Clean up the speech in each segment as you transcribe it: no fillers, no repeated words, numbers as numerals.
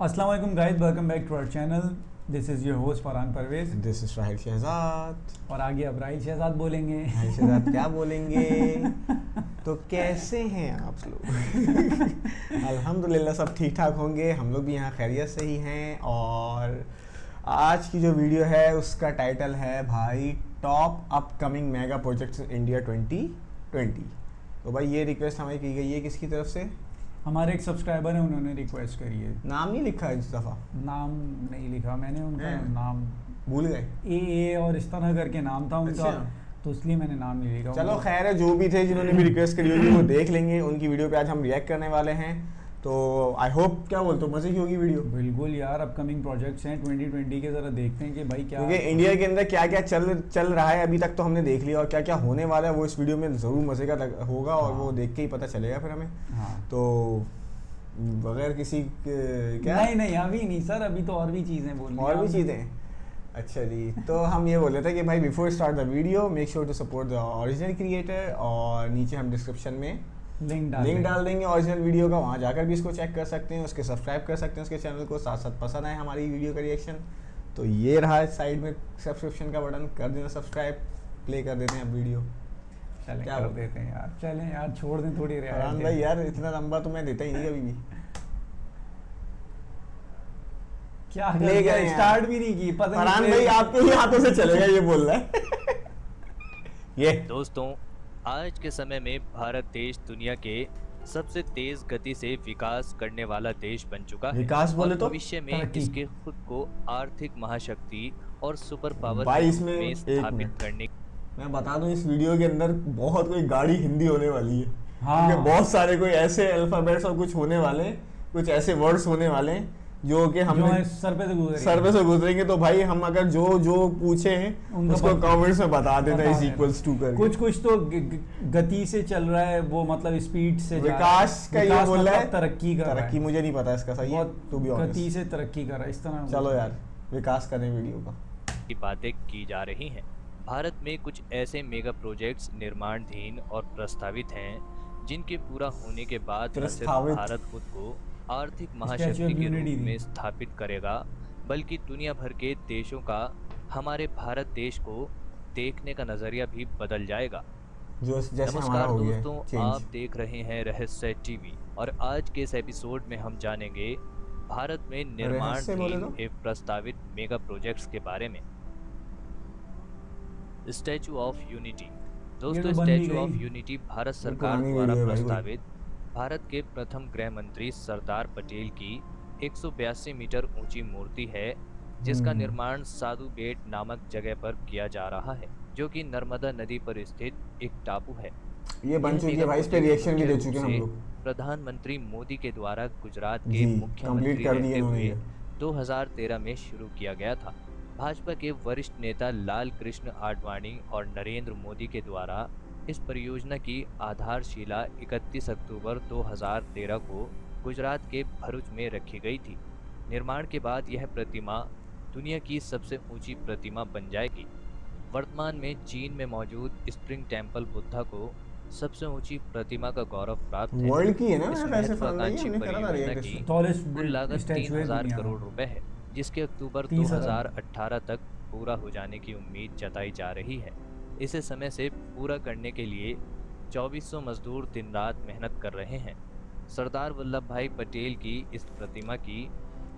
अस्सलाम वालेकुम guys, welcome back to our channel. This is your host Farhan Parvez. This is Rahil Shahzad. और आगे अब राहिल शहजाद बोलेंगे। राहिल शहजाद क्या बोलेंगे? तो कैसे हैं आप लोग? अल्हम्दुलिल्लाह सब ठीक ठाक होंगे, हम लोग भी यहाँ खैरियत से ही हैं। और आज की जो वीडियो है उसका टाइटल है भाई top upcoming mega projects India 2020। तो भाई ये रिक्वेस्ट हमें की गई है किसकी तरफ से? हमारे एक सब्सक्राइबर हैं, उन्होंने रिक्वेस्ट करी है। नाम नहीं लिखा है इस दफ़ा? नाम नहीं लिखा मैंने उनका नाम, भूल गए? ए और इस तरह करके नाम था उनका। अच्छा। तो इसलिए मैंने नाम नहीं लिखा। चलो खैर है, जो भी थे जिन्होंने भी रिक्वेस्ट करी होगी वो देख लेंगे। उनकी वीडियो पे आज हम रिएक्ट करने वाले हैं। तो आई होप, क्या बोलते हो, मजे की होगी वीडियो? बिल्कुल यार, अपकमिंग प्रोजेक्ट्स हैं 2020 के, ज़रा देखते हैं कि भाई क्या, क्योंकि इंडिया के अंदर क्या क्या चल रहा है अभी तक तो हमने देख लिया, और क्या क्या होने वाला है वो इस वीडियो में ज़रूर मज़े का होगा। और वो देख के ही पता चलेगा फिर हमें। हाँ। तो बगैर किसी क्या नहीं अभी नहीं सर, अभी तो और भी चीज़ें बोलनी और भी हैं। चीज़ें। अच्छा जी, तो हम ये बोल रहे थे कि भाई before start the video make sure to support the original creator. और नीचे हम डिस्क्रिप्शन में लिंक डाल देंगे ओरिजिनल वीडियो का, वहाँ जाकर भी इसको चेक कर सकते हैं, उसके सब्सक्राइब कर सकते हैं उसके चैनल को। साथ साथ पसंद आए हमारी वीडियो का रिएक्शन तो ये रहा साइड में सब्सक्रिप्शन का बटन, कर देना सब्सक्राइब। प्ले कर देते हैं अब वीडियो। चलें क्या कर बोलते देते हैं यार, चलें यार, छोड़ दें थोड़ी फरहान भाई यार, इतना लंबा तो मैं देता ही नहीं कभी भी। क्या ले गए स्टार्ट भी नहीं की, पता फरहान नहीं भाई आपके ही हाथों से चलेगा ये बोल रहा है। ये दोस्तों, आज के समय में भारत देश दुनिया के सबसे तेज गति से विकास करने वाला देश बन चुका है। विकास बोले तो भविष्य में तरक्की। इसके खुद को आर्थिक महाशक्ति और सुपर पावर भाई के इसमें रूप में एक स्थापित मिनट। करने मैं बता दूं, इस वीडियो के अंदर बहुत कोई गाड़ी हिंदी होने वाली है। हाँ। क्योंकि बहुत सारे कोई ऐसे अल्फाबेट्स और कुछ होने वाले, कुछ ऐसे वर्ड्स होने वाले जो कि हम सर पे से गुजरेंगे। सर्वे से गुजरेंगे। तो भाई हम अगर जो जो पूछे उनका उसको कमेंट्स में बता देना बता इज देना। इक्वल्स टू करके। कुछ तो गति से चल रहा है, वो मतलब स्पीड से जा रहा है। विकास का ये विकास बोल रहा मतलब है तरक्की कर रहा है। तरक्की मुझे नहीं पता इसका सही है, बहुत टू बी गति ऑनेस्ट। से तरक्की कर रहा है, इस तरह। चलो यार विकास करें वीडियो का। की बातें की जा रही हैं। भारत में कुछ ऐसे मेगा प्रोजेक्ट्स निर्माणाधीन और प्रस्तावित हैं जिनके पूरा होने के बाद न सिर्फ प्रस्तावित। भारत खुद को आर्थिक Statue महाशक्ति of के Unity रूप थी। में स्थापित करेगा, बल्कि दुनिया भर के देशों का हमारे भारत देश को देखने का नजरिया भी बदल जाएगा। जो जैसे हमारा नमस्कार हो गया दोस्तों, चेंज। आप देख रहे हैं रहस्य टीवी और आज के इस एपिसोड में हम जानेंगे भारत में रहस्य बोले निर्माणाधीन तो? एवं प्रस्तावित मेगा प्रोजेक्ट्स के बारे में। Statue of unity. दोस्तों, तो बन भी स्टैचू ऑफ गई। यूनिटी भारत सरकार पुरानी द्वारा वीडियो है भाई कोई। प्रस्तावित भारत के प्रथम गृह मंत्री सरदार पटेल की 182 मीटर ऊंची मूर्ति है, जिसका निर्माण साधु बेट नामक जगह पर किया जा रहा है, जो कि नर्मदा नदी पर स्थित एक टापू है। ये बन यह चुकी है मेगा भाई, इस पे प्रोजेक्ट रिएक्शन भी मुख्य दे रूप चुके हैं हम से लोग। प्रधानमंत्री मोदी के द्वारा गुजरात के जी, मुख्यमंत्री कंप्लीट कर दिए रहते इन्होंने हुए ये। 2013 में शुरू किया गया था। भाजपा के वरिष्ठ नेता लाल कृष्ण आडवाणी और नरेंद्र मोदी के द्वारा इस परियोजना की आधारशिला 31 अक्टूबर 2013 को गुजरात के भरूच में रखी गई थी। निर्माण के बाद यह प्रतिमा दुनिया की सबसे ऊंची प्रतिमा बन जाएगी। वर्तमान में चीन में मौजूद स्प्रिंग टेम्पल बुद्धा को सबसे ऊंची प्रतिमा का गौरव प्राप्त है। वर्ल्ड की है ना इस वैसे फन भाई, महत्वाकांक्षी हमने करा था परियोजना रिएक्ट की इसमें। टॉलेस्ट कुल लागत स्टैचू है 3000 दुनिया करोड़ में। रुपए है, जिसके अक्टूबर 30,000 2018 तक पूरा हो जाने की उम्मीद जताई जा रही है। इसे समय से पूरा करने के लिए 2400 मजदूर दिन रात मेहनत कर रहे हैं। सरदार वल्लभ भाई पटेल की इस प्रतिमा की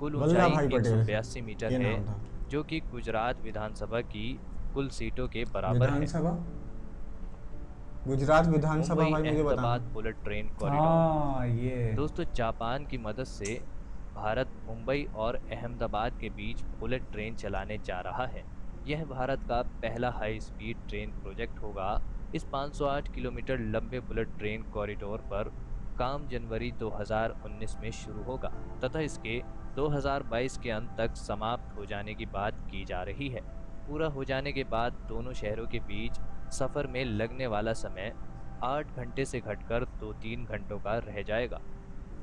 कुल वल्लभ ऊंचाई भाई पटेल 182 मीटर ये है, नाम था। जो कि गुजरात विधानसभा की कुल सीटों के बराबर है। विधानसभा, गुजरात विधानसभा मुंबई भाई मुझे बताना। Ahmedabad bullet train corridor. हाँ ये दोस्तों, जापान की मदद से भारत मुंबई और अहमदाबाद के बीच बुलेट ट्रेन चलाने जा रहा है। यह भारत का पहला हाई स्पीड ट्रेन प्रोजेक्ट होगा। इस 508 किलोमीटर लंबे बुलेट ट्रेन कॉरिडोर पर काम जनवरी 2019 में शुरू होगा तथा इसके 2022 के अंत तक समाप्त हो जाने की बात की जा रही है। पूरा हो जाने के बाद दोनों शहरों के बीच सफ़र में लगने वाला समय 8 घंटे से घटकर 2-3 घंटों का रह जाएगा।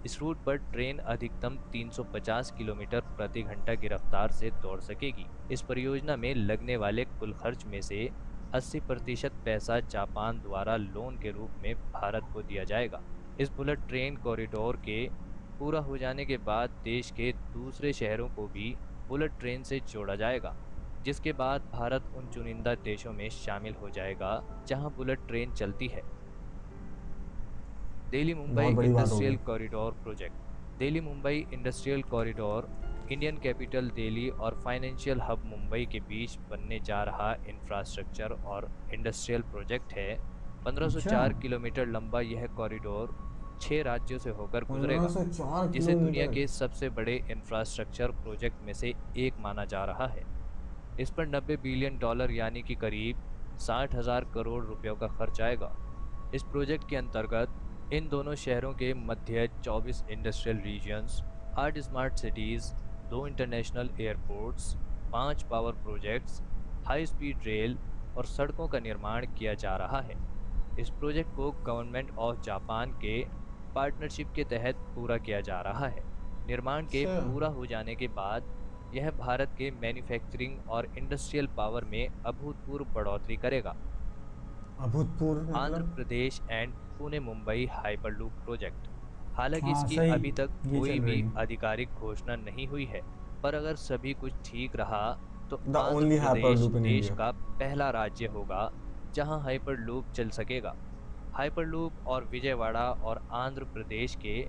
इस रूट पर ट्रेन अधिकतम 350 किलोमीटर प्रति घंटा की रफ्तार से दौड़ सकेगी। इस परियोजना में लगने वाले कुल खर्च में से 80% पैसा जापान द्वारा लोन के रूप में भारत को दिया जाएगा। इस बुलेट ट्रेन कॉरिडोर के पूरा हो जाने के बाद देश के दूसरे शहरों को भी बुलेट ट्रेन से जोड़ा जाएगा, जिसके बाद भारत उन चुनिंदा देशों में शामिल हो जाएगा जहां बुलेट ट्रेन चलती है। दिल्ली मुंबई बहुत बड़ी बात इंडस्ट्रियल होगी। Corridor project. Delhi Mumbai industrial corridor Indian capital Delhi और फाइनेंशियल हब मुंबई के बीच बनने जा रहा इंफ्रास्ट्रक्चर और इंडस्ट्रियल प्रोजेक्ट है। अच्छा। 1504 किलोमीटर लंबा यह कॉरिडोर 6 राज्यों से होकर गुजरेगा, 1504 जिसे दुनिया किलोमीटर। के सबसे बड़े इंफ्रास्ट्रक्चर प्रोजेक्ट में से एक माना जा रहा है। इस पर 90 बिलियन डॉलर यानी कि करीब 60,000 करोड़ रुपयों का खर्च आएगा। इस प्रोजेक्ट के अंतर्गत इन दोनों शहरों के मध्य 24 industrial regions, 8 smart cities, 2 international airports, 5 power projects, high speed rail और सड़कों का निर्माण किया जा रहा है। इस प्रोजेक्ट को गवर्नमेंट ऑफ जापान के पार्टनरशिप के तहत पूरा किया जा रहा है। निर्माण के अच्छा। पूरा हो जाने के बाद यह भारत के मैन्युफैक्चरिंग और इंडस्ट्रियल पावर में अभूतपूर्व बढ़ोतरी करेगा। अभूतपूर्व आंध्र मतलब? Pradesh and Pune Mumbai hyperloop project. हालांकि हाँ इसकी सही, अभी तक ये कोई चल भी रही है। आधिकारिक घोषणा नहीं हुई है, पर अगर सभी कुछ ठीक रहा तो the Andhra only Pradesh hyperloop in देश इंडिया। का पहला राज्य होगा जहां हाइपरलूप चल सकेगा। हाइपरलूप और विजयवाड़ा और आंध्र प्रदेश के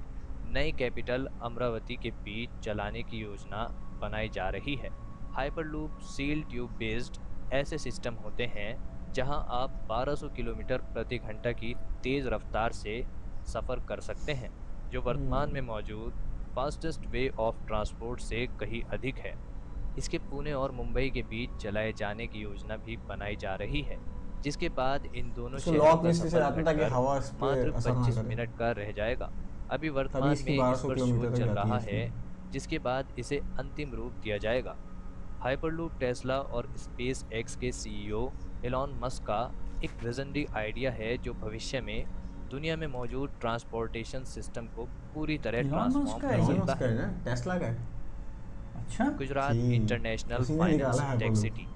नई कैपिटल अमरावती के बीच चलाने की योजना बनाई जा रही है। हाइपरलूप सील ट्यूब बेस्ड ऐसे सिस्टम होते हैं जहां आप 1200 किलोमीटर प्रति घंटा की तेज़ रफ्तार से सफ़र कर सकते हैं, जो वर्तमान में मौजूद फास्टेस्ट वे ऑफ ट्रांसपोर्ट से कहीं अधिक है। इसके पुणे और मुंबई के बीच चलाए जाने की योजना भी बनाई जा रही है, जिसके बाद इन दोनों इसको शहरों लॉक का में इसलिए सफ़र चलाते हैं ताकि घटकर हवा इस पे मात्र असर ना 25 करे। मिनट का रह जाएगा। अभी तभी वर्तमान इसकी में इस 1200 पर किलोमीटर शोध तक चल जाती है रहा है, स्पीड। जिसके बाद इसे अंतिम रूप दिया जाएगा। हाइपरलूप टेस्ला और स्पेस एक्स के सीईओ एलॉन मस्क का एक विजनरी आइडिया है जो भविष्य में दुनिया में मौजूद ट्रांसपोर्टेशन सिस्टम को पूरी तरह इलॉन मस्क ट्रांसफॉर्म का कर है ये? एलॉन सकता मस्क का है। है ना, टेस्ला का है। अच्छा। गुजरात जी, इंटरनेशनल उसी ने फाइनेंस निकाला है tech hyperloop. City.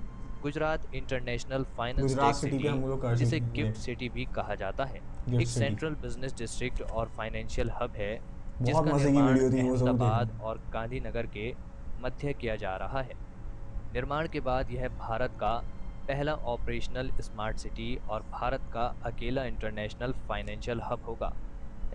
Gujarat international finance Gujarat tech city पे सिटी, हम लोग कर जिसे सकते गिफ्ट हैं। सिटी भी कहा जाता है, गिफ्ट एक सिटी सेंट्रल बिजनेस डिस्ट्रिक्ट और फाइनेंशियल हब है बहुत जिसका मजे की निर्माण वीडियो थी, वो जरूर अहमदाबाद देखना। और गांधीनगर के मध्य किया जा रहा है। निर्माण के बाद यह भारत का पहला ऑपरेशनल स्मार्ट सिटी और भारत का अकेला इंटरनेशनल फाइनेंशियल हब होगा।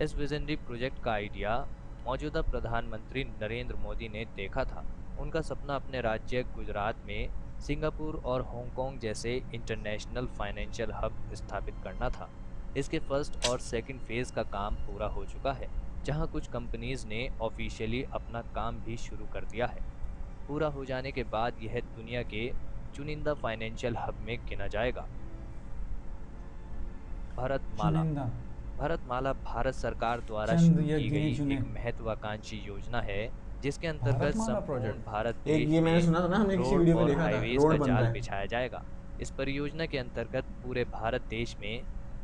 इस विजनरी प्रोजेक्ट का आइडिया मौजूदा प्रधानमंत्री नरेंद्र मोदी ने देखा था। उनका सपना अपने राज्य गुजरात में सिंगापुर और हांगकांग जैसे इंटरनेशनल फाइनेंशियल हब स्थापित करना था। इसके फर्स्ट और सेकंड फेज का काम पूरा हो चुका है, जहां कुछ कंपनीज ने ऑफिशियली अपना काम भी शुरू कर दिया है। पूरा हो जाने के बाद यह दुनिया के चुनिंदा फाइनेंशियल हब में गिना जाएगा। भारतमाला। चुनिंदा। भारतमाला भारत सरकार द्वारा चंद शुरू या की गिने गई चुने। एक महत्वाकांक्षी योजना है, जिसके अंतर्गत भारतमाला संपूर्ण प्रोजेक्ट। भारत एक देश ये मैंने में सुना था ना, हमने किसी रोड वीडियो में और देखा था, हाईवेज का रोड बन रहा जाल है। बिछाया जाएगा। इस परियोजना के अंतर्गत पूरे भारत देश में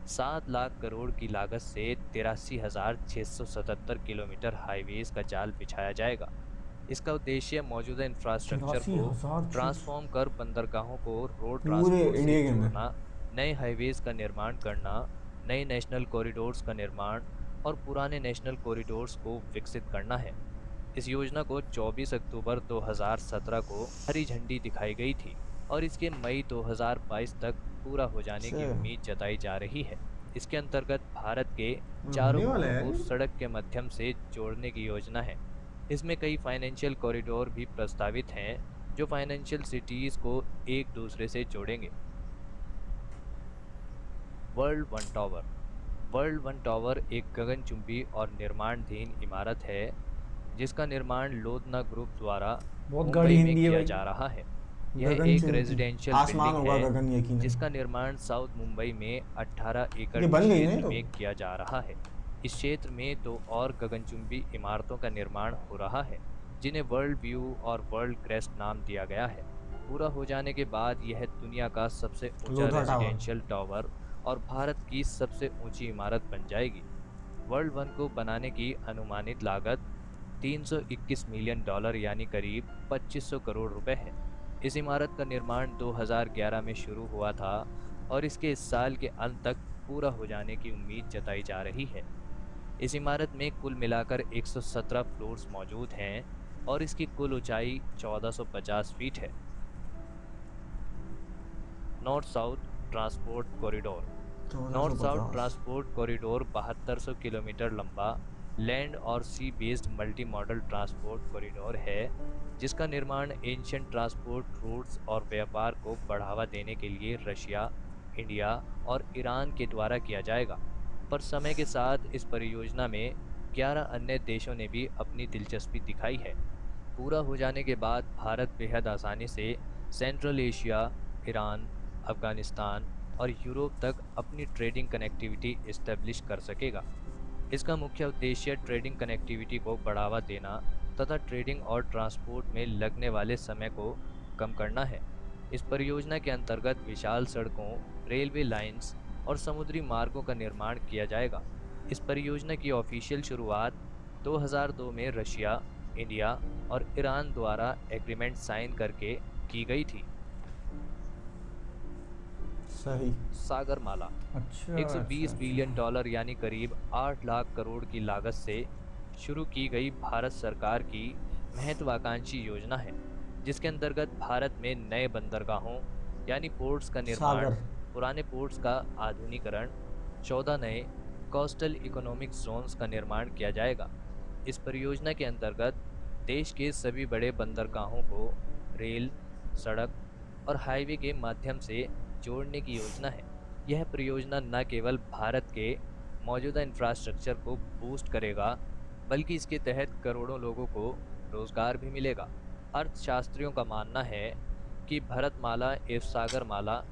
7 लाख करोड़ की लागत से 83,677 किलोमीटर हाईवेज का जाल बिछाया जाएगा। इसका उद्देश्य मौजूदा इंफ्रास्ट्रक्चर को 83,600। ट्रांसफॉर्म कर बंदरगाहों को रोड पूरे ट्रांसपोर्ट से इंडिया के अंदर। जोड़ना, नए हाईवेज का निर्माण करना, नए नेशनल कॉरिडोर्स का निर्माण और पुराने नेशनल कॉरिडोर्स को विकसित करना है। इस योजना को 24 अक्टूबर 2017 को हरी झंडी दिखाई गई थी और इसके मई 2022 तक पूरा हो जाने की अच्छा, उम्मीद जताई जा रही है। इसके अंतर्गत भारत के चारों होने वाला कोनों है को यार। सड़क के माध्यम से जोड़ने की योजना है। इसमें कई फाइनेंशियल कॉरिडोर भी प्रस्तावित हैं जो फाइनेंशियल सिटीज़ को एक दूसरे से जोड़ेंगे। World one tower. World one tower एक गगनचुंबी और निर्माणाधीन इमारत है जिसका निर्माण लोधना ग्रुप द्वारा बहुत गाढ़ी मुंबई में हिंदी है किया भाई। जा रहा है। यह गगन एक चुंबी रेजिडेंशियल आसमान बिल्डिंग होगा, है गगन यकीन जिसका निर्माण साउथ मुंबई में 18 एकड़ ये बन गई ना क्षेत्र तो। में किया जा रहा है। इस क्षेत्र में 2 और गगनचुंबी इमारतों का निर्माण हो रहा है जिन्हें वर्ल्ड व्यू और वर्ल्ड क्रेस्ट नाम दिया गया है। पूरा हो जाने के बाद यह दुनिया का सबसे ऊंचा लोधा टावर। रेजिडेंशियल टावर और भारत की सबसे ऊंची इमारत बन जाएगी। वर्ल्ड वन को बनाने की अनुमानित लागत 321 मिलियन डॉलर यानी करीब 2500 करोड़ रुपए है। इस इमारत का निर्माण 2011 में शुरू हुआ था और इसके इस साल के अंत तक पूरा हो जाने की उम्मीद जताई जा रही है। इस इमारत में कुल मिलाकर 117 फ्लोर्स मौजूद हैं और इसकी कुल ऊंचाई 1450 फीट है। North south transport corridor. North south transport corridor 7200 kilometre लंबा लैंड और sea based multi modal transport corridor है, जिसका निर्माण एशियन ट्रांसपोर्ट रूट्स और व्यापार को बढ़ावा देने के लिए रशिया, इंडिया और ईरान के द्वारा किया जाएगा। पर समय के साथ इस परियोजना में 11 अन्य देशों ने भी अपनी दिलचस्पी दिखाई है। पूरा हो जाने के बाद भारत बेहद आसानी से सेंट्रल एशिया, ईरान, अफगानिस्तान और यूरोप तक अपनी ट्रेडिंग कनेक्टिविटी इस्टेब्लिश कर सकेगा। इसका मुख्य उद्देश्य ट्रेडिंग कनेक्टिविटी को बढ़ावा देना तथा ट्रेडिंग और ट्रांसपोर्ट में लगने वाले समय को कम करना है। इस परियोजना के अंतर्गत विशाल सड़कों, रेलवे लाइंस और समुद्री मार्गों का निर्माण किया जाएगा। इस परियोजना की ऑफिशियल शुरुआत 2002 में रशिया, इंडिया और ईरान द्वारा एग्रीमेंट साइन करके की गई थी। सही। सागरमाला। अच्छा, 120 बिलियन डॉलर यानी करीब 8 लाख करोड़ की लागत से शुरू की गई भारत सरकार की महत्वाकांक्षी योजना है, जिसके अंतर्गत भारत में नए बंदरगाहों यानी पोर्ट्स का निर्माण, पुराने पोर्ट्स का आधुनिकीकरण, 14 नए कोस्टल इकोनॉमिक जोन्स का निर्माण किया जाएगा। इस परियोजना के अंतर्गत देश के सभी बड़े बंदरगाहों को रेल, सड़क और हाईवे के माध्यम से जोड़ने की योजना है। यह परियोजना न केवल भारत के मौजूदा इंफ्रास्ट्रक्चर को बूस्ट करेगा, बल्कि इसके तहत करोड़ों लोगों को रोजगार भी मिलेगा। अर्थशास्त्रियों का मानना है कि भारतमाला एवं सागरमाला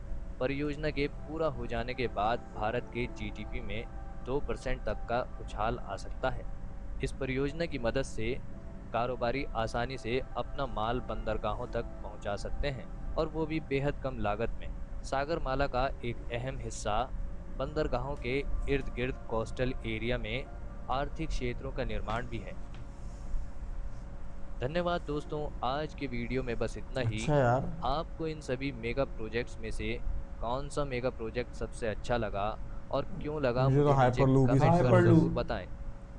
परियोजना के पूरा हो जाने के बाद भारत के जीडीपी में 2% तक का उछाल आ सकता है। इस परियोजना की मदद से कारोबारी आसानी से अपना माल बंदरगाहों तक पहुंचा सकते हैं, और वो भी बेहद कम लागत में। सागरमाला का एक अहम हिस्सा बंदरगाहों के इर्द गिर्द कोस्टल एरिया में आर्थिक क्षेत्रों का निर्माण भी है। धन्यवाद दोस्तों, आज के वीडियो में बस इतना ही। अच्छा यार। आपको इन सभी मेगा प्रोजेक्ट्स में से कौन सा मेगा प्रोजेक्ट सबसे अच्छा लगा और क्यों लगा, मुझे तो हाइपरलूप ही सबसे जरूर बताएं।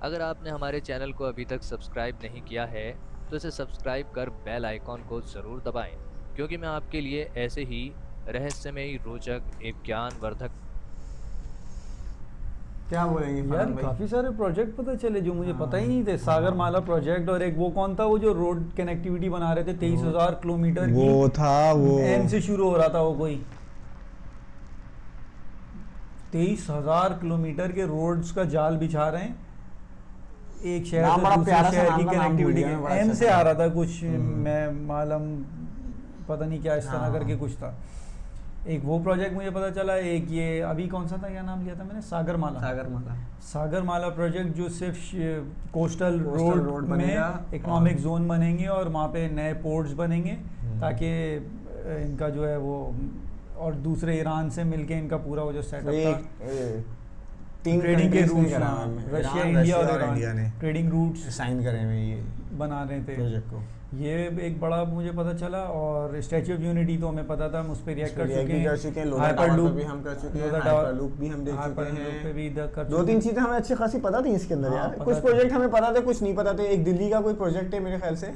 अगर आपने हमारे चैनल को अभी तक सब्सक्राइब नहीं किया है तो इसे सब्सक्राइब कर बेल आइकॉन को ज़रूर दबाएं, क्योंकि मैं आपके लिए ऐसे ही रहस्यमयी, रोचक एवं ज्ञानवर्धक। क्या बोलेंगे यार, काफी सारे प्रोजेक्ट पता चले जो मुझे पता ही नहीं थे। सागरमाला प्रोजेक्ट, और एक वो कौन था, वो जो रोड कनेक्टिविटी बना रहे थे 23,000 किलोमीटर की, वो था वो एम से शुरू हो रहा था वो कोई 23,000 किलोमीटर के रोड्स का जाल बिछा रहे हैं, एक शहर से दूसरे शहर की कनेक्टिविटी। एम से आ रहा था कुछ, मैं मालूम पता नहीं क्या इस तरह करके कुछ था। एक वो प्रोजेक्ट मुझे पता चला, एक ये अभी कौन सा था, क्या नाम लिया था मैंने, सागरमाला प्रोजेक्ट, जो सिर्फ कोस्टल रोड में इकोनॉमिक जोन बनेंगे और वहाँ पे नए पोर्ट्स बनेंगे, ताकि इनका जो है वो, और दूसरे ईरान से मिलके इनका पूरा वो जो सेटअप था, ट्रेडिंग के रूट्स, रशिया, इंडिया और ईरान ने ट्रेडिंग रूट्स साइन करे हुए ये बना रहे थे प्रोजेक्ट को। ये एक बड़ा मुझे पता चला। और स्टैच्यू ऑफ यूनिटी तो हमें पता था, हम उस पर रिएक्ट कर चुके हैं, हाइपरलूप भी हम कर चुके हैं, हाइपरलूप भी हम देख चुके हैं, पे भी इधर कर 2-3 चीजें हमें अच्छी खासी पता थी इसके अंदर। यार कुछ प्रोजेक्ट हमें पता थे, कुछ नहीं पता थे। एक दिल्ली का कोई प्रोजेक्ट है मेरे ख्याल से,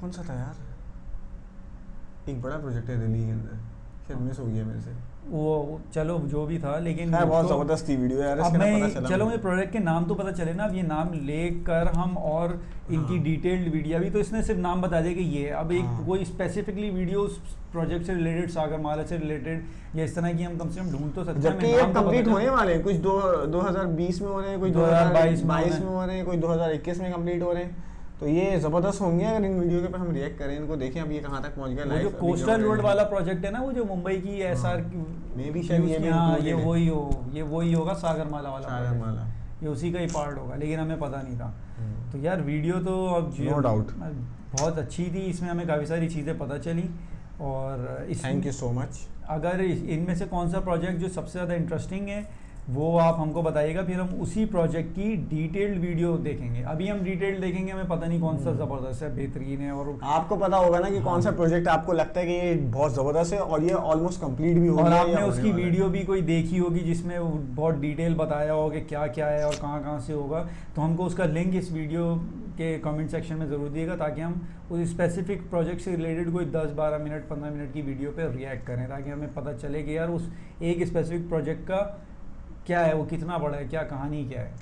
कौन सा था यार, एक बड़ा प्रोजेक्ट है दिल्ली के अंदर, शायद मिस हो गया मेरे से वो। चलो जो भी था, लेकिन बहुत जबरदस्त थी वीडियो यार। अब मैं, चलो मुझे प्रोजेक्ट के नाम तो पता चले ना, अब ये नाम लेकर हम और इनकी डिटेल्ड वीडियो, अभी तो इसने सिर्फ नाम बता दिया कि ये, अब एक कोई स्पेसिफिकली वीडियो प्रोजेक्ट से रिलेटेड, सागरमाला से रिलेटेड या इस तरह की हम कम से कम ढूंढ तो सकते हैं। जबकि ये कंप्लीट होने वाले हैं, कुछ 2020 में हो रहे हैं, कोई 2022 में हो रहे हैं, कोई 2021 में कंप्लीट हो रहे हैं। तो ये जबरदस्त होंगे अगर इन वीडियो के पे हम रिएक्ट करें, इनको देखें अब ये कहाँ तक पहुंच गया। वो जो कोस्टल रोड वाला प्रोजेक्ट है ना, वो जो मुंबई की एसआर में भी शायद ये वही होगा, सागरमाला वाला, ये उसी का ही पार्ट होगा, लेकिन हमें पता नहीं था। तो यार वीडियो तो अब नो डाउट बहुत अच्छी थी, इसमें हमें काफ़ी सारी चीज़ें पता चली। और थैंक यू सो मच। अगर इनमें से कौन सा प्रोजेक्ट जो सबसे ज़्यादा इंटरेस्टिंग है वो आप हमको बताइएगा, फिर हम उसी प्रोजेक्ट की डिटेल्ड वीडियो देखेंगे। अभी हम डिटेल्ड देखेंगे, हमें पता नहीं कौन सा ज़बरदस्त है, बेहतरीन है, और आपको पता होगा ना कि कौन सा प्रोजेक्ट आपको लगता है कि ये बहुत ज़बरदस्त है और ये ऑलमोस्ट कंप्लीट भी हो गया, और आपने उसकी वीडियो भी कोई देखी होगी जिसमें वो बहुत डिटेल बताया होगा कि क्या क्या है और कहाँ कहाँ से होगा, तो हमको उसका लिंक इस वीडियो के कमेंट सेक्शन में ज़रूर दिएगा, ताकि हम उस स्पेसिफिक प्रोजेक्ट से रिलेटेड कोई 10-12 मिनट 15 मिनट की वीडियो पे रिएक्ट करें, ताकि हमें पता चले कि यार उस एक स्पेसिफिक प्रोजेक्ट का क्या है, वो कितना बड़ा है, क्या कहानी क्या है।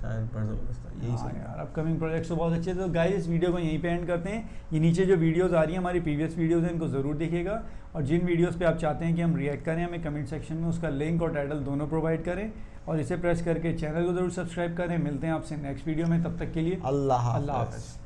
हाँ यार, अपकमिंग प्रोजेक्ट्स तो बहुत अच्छे थे। तो गाइस इस वीडियो को यहीं पे एंड करते हैं। ये नीचे जो वीडियोस आ रही हैं हमारी प्रीवियस वीडियोस हैं, इनको ज़रूर देखिएगा, और जिन वीडियोस पे आप चाहते हैं कि हम रिएक्ट करें, हमें कमेंट सेक्शन में उसका लिंक और टाइटल दोनों प्रोवाइड करें, और इसे प्रेस करके चैनल को ज़रूर सब्सक्राइब करें। मिलते हैं आपसे नेक्स्ट वीडियो में, तब तक के लिए अल्लाह हाफ़िज़।